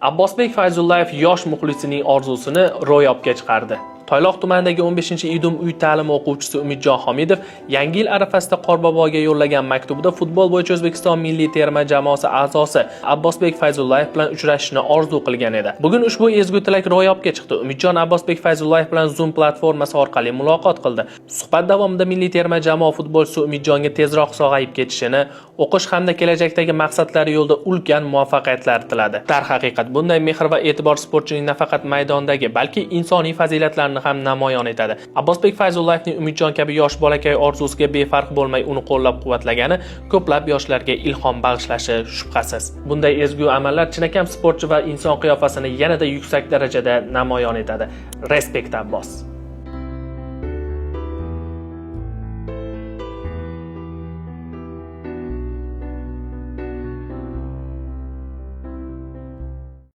Abbosbek Fayzullayev yosh muxlisining orzusini ro'yobga chiqardi. Toyloq tumanidagi 15-Idum uy ta'limi o'quvchisi Umidjon Homidov Yangi yil arafasida Qorboboga yo'llagan maktubida futbol bo'yicha O'zbekiston milliy terma jamoasi a'zosi Abbosbek Fayzullayev bilan uchrashishni orzu qilgan edi. Bugun ushbu ezgu tilak ro'yobga chiqdi. Umidjon Abbosbek Fayzullayev bilan Zoom platformasi orqali muloqot qildi. Suhbat davomida milliy terma jamoa futbolchisi Umidjonga tezroq sog'ayib ketishini, o'qish hamda kelajakdagi maqsadlari yo'lida ulkan muvaffaqiyatlar tiladi. Darhaqiqat bunday mehr va e'tibor sportchining nafaqat maydondagi, balki insoniy fazilatlarni ham namoyon etadi. Abbosbek Fayzullayevning Umidjon kabi yosh bolakay orzusiga befarq bo'lmay uni qo'llab-quvvatlagani ko'plab yoshlarga ilhom bag'ishlashi shubhasiz. Bunday ezgu amallar chinakam sportchi va inson qiyofasini yanada yuksak darajada namoyon etadi. Respekt Abbos.